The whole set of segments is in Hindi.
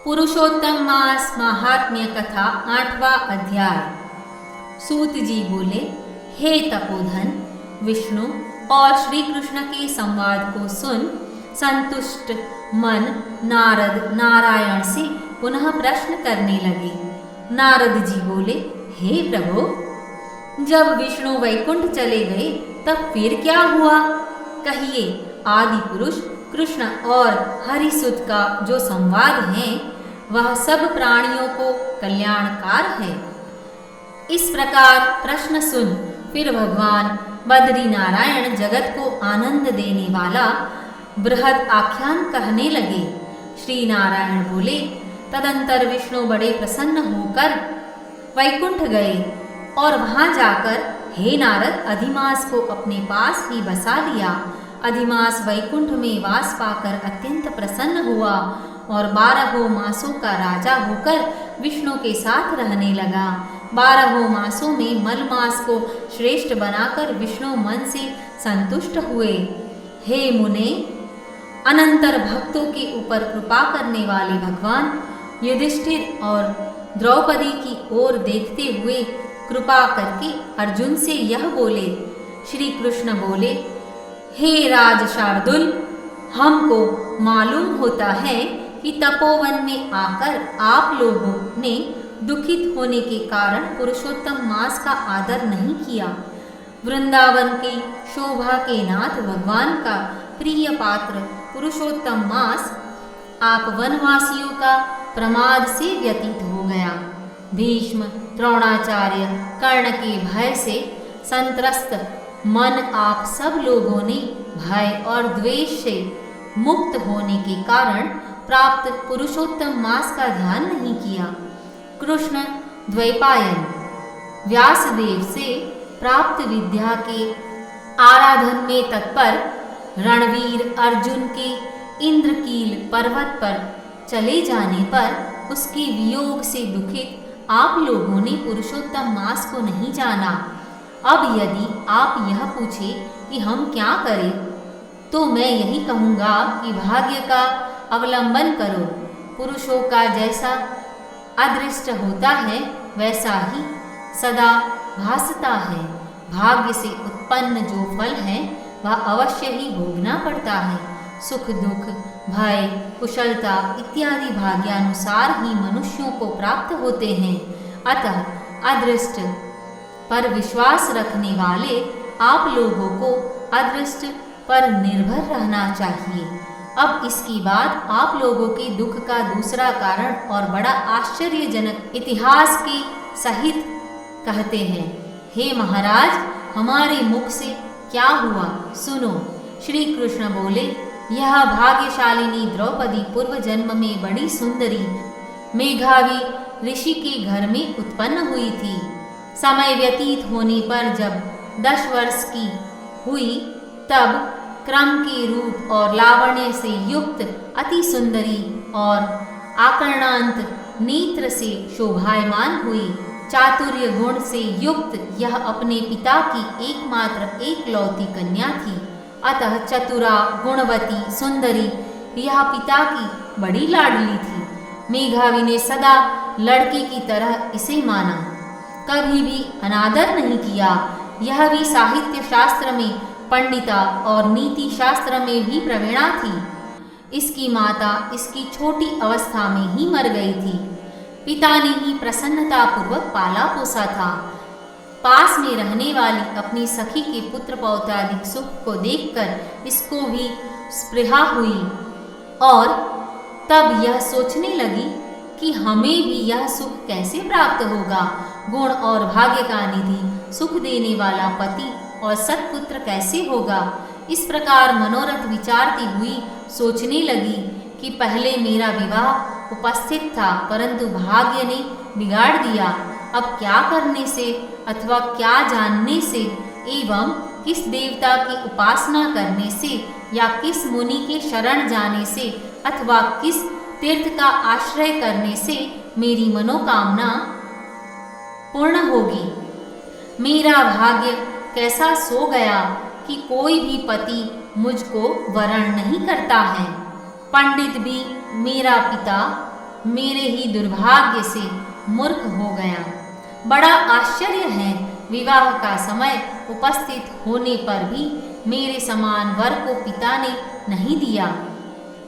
पुरुषोत्तम मास महात्म्य कथा 8वां अध्याय। सूत जी बोले, हे तपोधन, विष्णु और श्री कृष्ण के संवाद को सुन संतुष्ट मन नारद नारायण से पुनः प्रश्न करने लगे। नारद जी बोले, हे प्रभु, जब विष्णु वैकुंठ चले गए तब फिर क्या हुआ? कहिए, आदि पुरुष कृष्ण और हरिसुत का जो संवाद है वह सब प्राणियों को कल्याणकार है। इस प्रकार प्रश्न सुन फिर भगवान बद्री नारायण जगत को आनंद देने वाला बृहद आख्यान कहने लगे। श्री नारायण बोले, तदंतर विष्णु बड़े प्रसन्न होकर वैकुंठ गए और वहां जाकर हे नारद अधिमास को अपने पास ही बसा लिया। अधिमास वैकुंठ में वास पाकर अत्यंत प्रसन्न हुआ और 12 मासों का राजा होकर विष्णु के साथ रहने लगा। 12 मासों में मल मास को श्रेष्ठ बनाकर विष्णु मन से संतुष्ट हुए। हे मुने, अनंतर भक्तों के ऊपर कृपा करने वाले भगवान युधिष्ठिर और द्रौपदी की ओर देखते हुए कृपा करके अर्जुन से यह बोले। श्री कृष्ण बोले, हे राज शार्दुल, हमको मालूम होता है कि तपोवन में आकर आप लोगों ने दुखित होने के कारण पुरुषोत्तम मास का आदर नहीं किया। वृंदावन की शोभा के नाथ भगवान का प्रिय पात्र पुरुषोत्तम मास आप वनवासियों का प्रमाद से व्यतीत हो गया। भीष्म, द्रोणाचार्य, कर्ण के भय से संत्रस्त मन आप सब लोगों ने भय और द्वेष से मुक्त होने के कारण प्राप्त पुरुषोत्तम मास का ध्यान नहीं किया। कृष्ण द्वैपायन व्यासदेव से प्राप्त विद्या के आराधन में तत्पर रणवीर अर्जुन के इंद्रकील पर्वत पर चले जाने पर उसके वियोग से दुखित आप लोगों ने पुरुषोत्तम मास को नहीं जाना। अब यदि आप यह पूछे कि हम क्या करें, तो मैं यही कहूँगा कि भाग्य का अवलंबन करो। पुरुषों का जैसा अदृष्ट होता है वैसा ही सदा भासता है। भाग्य से उत्पन्न जो फल है वह अवश्य ही भोगना पड़ता है। सुख दुख भय कुशलता इत्यादि भाग्यानुसार ही मनुष्यों को प्राप्त होते हैं। अतः अदृष्ट पर विश्वास रखने वाले आप लोगों को अदृष्ट पर निर्भर रहना चाहिए। अब इसकी बाद आप लोगों के दुख का दूसरा कारण और बड़ा आश्चर्यजनक इतिहास के सहित कहते हैं। हे महाराज, हमारे मुख से क्या हुआ सुनो। श्री कृष्ण बोले, यह भाग्यशालिनी द्रौपदी पूर्व जन्म में बड़ी सुंदरी मेघावी ऋषि के घर में उत्पन्न हुई थी। समय व्यतीत होने पर जब 10 वर्ष की हुई तब क्रम के रूप और लावण्य से युक्त अति सुंदरी और आकर्णांत नेत्र से शोभायमान हुई। चातुर्य गुण से युक्त यह अपने पिता की एकमात्र एकलौती कन्या थी। अतः चतुरा गुणवती सुंदरी यह पिता की बड़ी लाडली थी। मेघावी ने सदा लड़के की तरह इसे माना, कभी भी अनादर नहीं किया। यह भी साहित्य शास्त्र में पंडिता और नीति शास्त्र में भी प्रवीणा थी। इसकी माता इसकी छोटी अवस्था में ही मर गई थी। पिता ने ही प्रसन्नता पूर्वक पाला पोसा था। पास में रहने वाली अपनी सखी के पुत्र पौत्रादिक सुख को देखकर इसको भी स्पृहा हुई और तब यह सोचने लगी कि हमें भी यह सुख कैसे प्राप्त होगा। गुण और भाग्य का निधि सुख देने वाला पति और सत्पुत्र कैसे होगा। इस प्रकार मनोरथ विचारती हुई सोचने लगी कि पहले मेरा विवाह उपस्थित था, परंतु भाग्य ने बिगाड़ दिया। अब क्या करने से अथवा क्या जानने से एवं किस देवता की उपासना करने से या किस मुनि के शरण जाने से अथवा किस तीर्थ का आश्रय करने से मेरी मनोकामना पूर्ण होगी। मेरा भाग्य कैसा सो गया कि कोई भी पति मुझको वरण नहीं करता है। पंडित भी मेरा पिता मेरे ही दुर्भाग्य से मूर्ख हो गया। बड़ा आश्चर्य है, विवाह का समय उपस्थित होने पर भी मेरे समान वर को पिता ने नहीं दिया।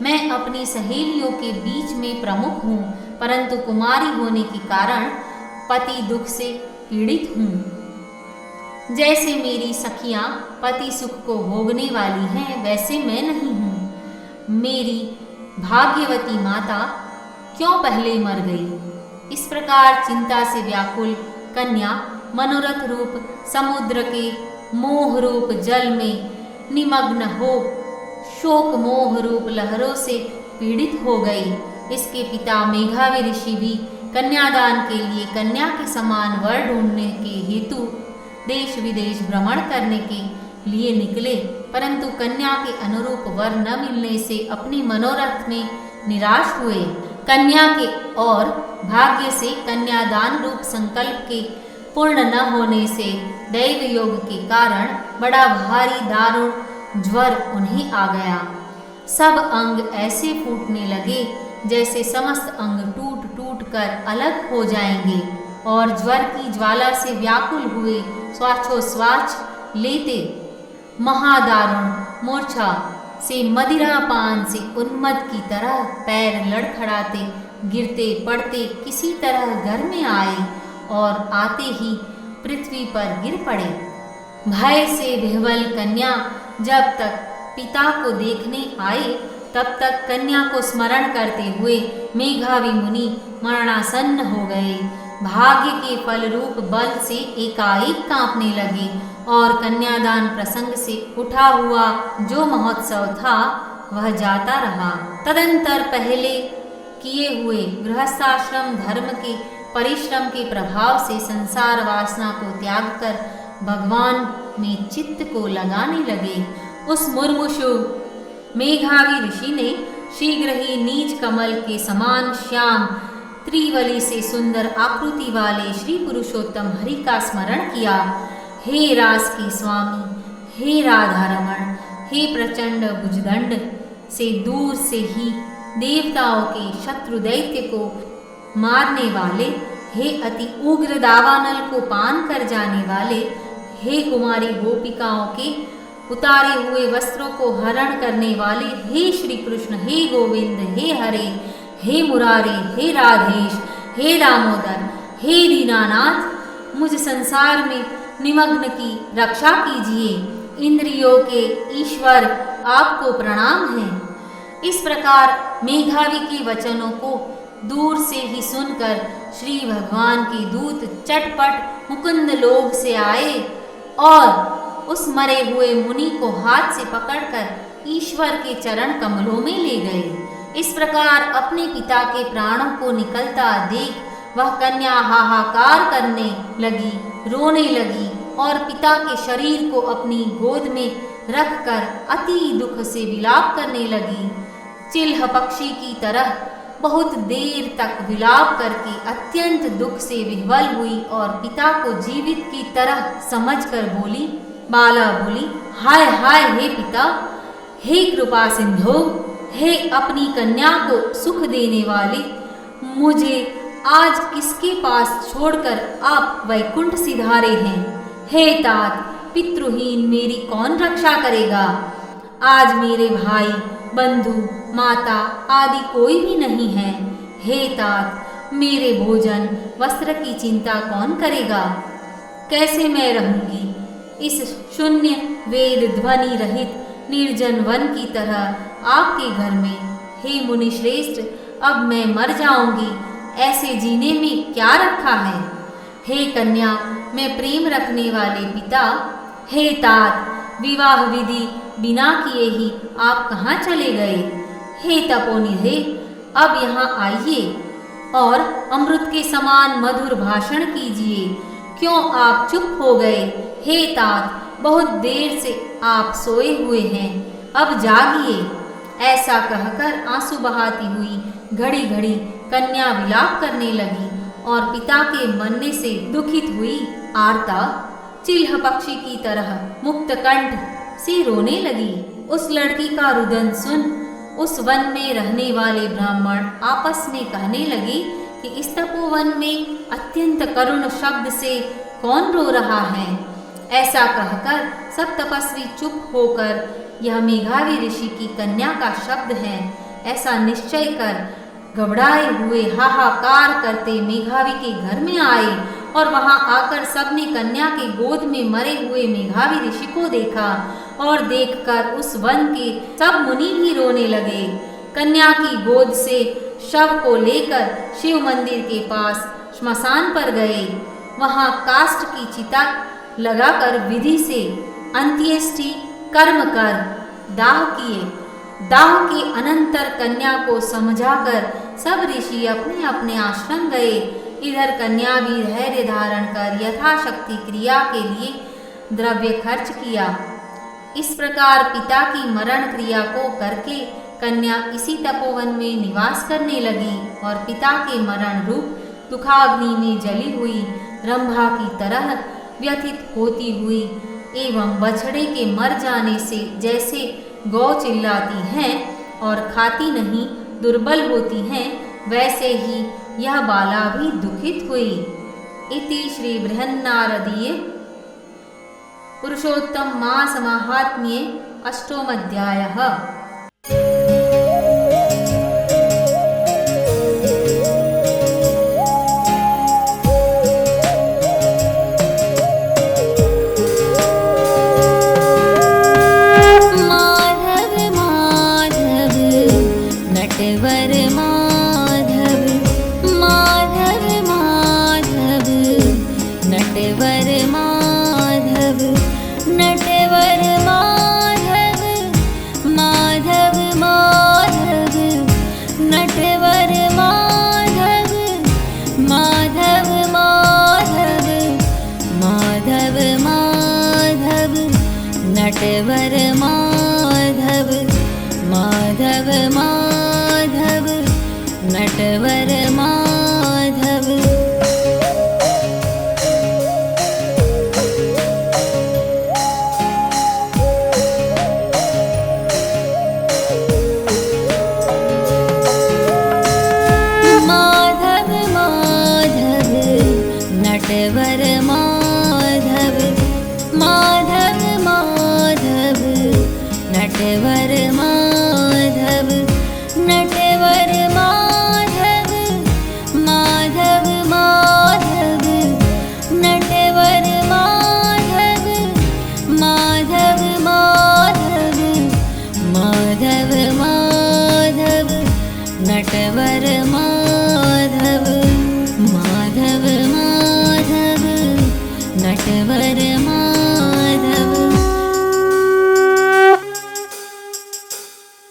मैं अपनी सहेलियों के बीच में प्रमुख हूँ, परंतु कुमारी होने के कारण पति दुख से पीड़ित हूँ। जैसे मेरी सखियाँ पति सुख को भोगने वाली हैं, वैसे मैं नहीं हूँ। मेरी भाग्यवती माता क्यों पहले मर गई? इस प्रकार चिंता से व्याकुल कन्या मनोरथ रूप समुद्र के मोह रूप जल में निमग्न हो शोक मोह रूप लहरों से पीड़ित हो गई। इसके पिता मेघावी ऋषि भी कन्यादान के लिए कन्या के समान वर ढूंढने के हेतु देश विदेश भ्रमण करने के लिए निकले, परंतु कन्या के अनुरूप वर न मिलने से अपने मनोरथ में निराश हुए। कन्या के और भाग्य से कन्यादान रूप संकल्प के पूर्ण न होने से दैव योग के कारण बड़ा भारी दारुण ज्वर उन्हें आ गया। सब अंग ऐसे फूटने लगे जैसे समस्त अंग टूट टूट कर अलग हो जाएंगे, और ज्वर की ज्वाला से व्याकुल हुए श्वासोच्छ्वास लेते महादारुण मूर्छा से मदिरा पान से उन्मत्त की तरह पैर लड़खड़ाते गिरते पड़ते किसी तरह घर में आए और आते ही पृथ्वी पर गिर पड़े। भय से विह्वल कन्या जब तक पिता को देखने आई, तब तक कन्या को स्मरण करते हुए मेघावी मुनि मरणासन्न हो गए। भाग्य के फल रूप बल से एकाएक कांपने लगे और कन्यादान प्रसंग से उठा हुआ जो महोत्सव था वह जाता रहा। तदंतर पहले किए हुए गृहस्थाश्रम धर्म के परिश्रम के प्रभाव से संसार वासना को त्याग कर भगवान में चित्त को लगाने लगे। उस मुर्मुषु मेघावी ऋषि ने शीघ्र ही नीच कमल के समान श्याम त्रिवली से सुंदर आकृति वाले श्री पुरुषोत्तम हरि का स्मरण किया। हे रास के स्वामी, हे राधारमण, हे प्रचंड भुजदंड से दूर से ही देवताओं के शत्रु दैत्य को मारने वाले, हे अति उग्र दावानल को पान कर जाने वाले, हे कुमारी गोपिकाओं के उतारे हुए वस्त्रों को हरण करने वाले, हे श्री कृष्ण, हे गोविंद, हे हरे, हे मुरारे, हे राधेश, हे दामोदर, हे दीनानाथ, मुझ संसार में निमग्न की रक्षा कीजिए। इंद्रियों के ईश्वर आपको प्रणाम है। इस प्रकार मेघावी के वचनों को दूर से ही सुनकर श्री भगवान के दूत चटपट मुकुंद लोक से आए और उस मरे हुए मुनि को हाथ से पकड़कर ईश्वर के चरण कमलों में ले गए। इस प्रकार अपने पिता के प्राणों को निकलता देख वह कन्या हाहाकार करने लगी, रोने लगी और पिता के शरीर को अपनी गोद में रखकर अति दुख से विलाप करने लगी। चिल्ह पक्षी की तरह बहुत देर तक विलाप करके अत्यंत दुख से विह्वल हुई और पिता को जीवित की तरह समझकर बोली। बाला बोली, हाय हाय हे पिता, हे कृपा सिंधु, हे अपनी कन्या को सुख देने वाले, मुझे आज किसके पास छोड़कर आप वैकुंठ सिधारे हैं? हे तात, पितृहीन मेरी कौन रक्षा करेगा? आज मेरे भाई बंधु माता आदि कोई भी नहीं है। हे तात, मेरे भोजन वस्त्र की चिंता कौन करेगा? कैसे मैं रहूंगी इस शून्य वेद ध्वनि रहित निर्जन वन की तरह आपके घर में? हे मुनि श्रेष्ठ, अब मैं मर जाऊंगी, ऐसे जीने में क्या रखा है? हे कन्या, मैं प्रेम रखने वाले पिता, हे तात, विवाह विधि बिना किए ही आप कहाँ चले गए? हे तपोनिधे, अब यहाँ आइए और अमृत के समान मधुर भाषण कीजिए। क्यों आप चुप हो गए? हे तात, बहुत देर से आप सोए हुए हैं, अब जागिए। ऐसा कहकर आंसू बहाती हुई घड़ी घड़ी कन्या विलाप करने लगी और पिता के मरने से दुखित हुई आर्ता चिल्ह पक्षी की तरह मुक्त कंठ से रोने लगी। उस लड़की का रुदन सुन उस वन में रहने वाले ब्राह्मण आपस में कहने लगे कि इस तपोवन में अत्यंत करुण शब्द से कौन रो रहा है। ऐसा कहकर सब तपस्वी चुप होकर यह मेघावी ऋषि की कन्या का शब्द है ऐसा निश्चय कर घबराए हुए हाहाकार करते मेघावी के घर में आए और वहां आकर सबने कन्या के गोद में मरे हुए मेघावी ऋषि को देखा और देखकर उस वन के सब मुनि भी रोने लगे। कन्या की गोद से शव को लेकर शिव मंदिर के पास श्मशान पर गए। वहां काष्ठ की चिता लगाकर विधि से अंत्येष्टि कर्म कर दाह किए। दाह के अनंतर कन्या को समझाकर सब ऋषि अपने अपने आश्रम गए। इधर कन्या भी धैर्य धारण कर यथाशक्ति क्रिया के लिए द्रव्य खर्च किया। इस प्रकार पिता की मरण क्रिया को करके कन्या इसी तपोवन में निवास करने लगी और पिता के मरण रूप दुखाग्नि में जली हुई रंभा की तरह व्यथित होती हुई एवं बछड़े के मर जाने से जैसे गौ चिल्लाती हैं और खाती नहीं दुर्बल होती हैं, वैसे ही यह बाला भी दुखित हुई। इति श्री बृहन्नारदीय पुरुषोत्तम मास माहात्म्ये अष्टोमध्यायः। नटवर माधव माधव माधव नटवर माधव। माधव माधव नटवर माधव माधव माधव नटवर माधव नटवर माधव माधव माधव नटवर माधव माधव माधव माधव माधव नटवर माधव माधव माधव नटवर माधव।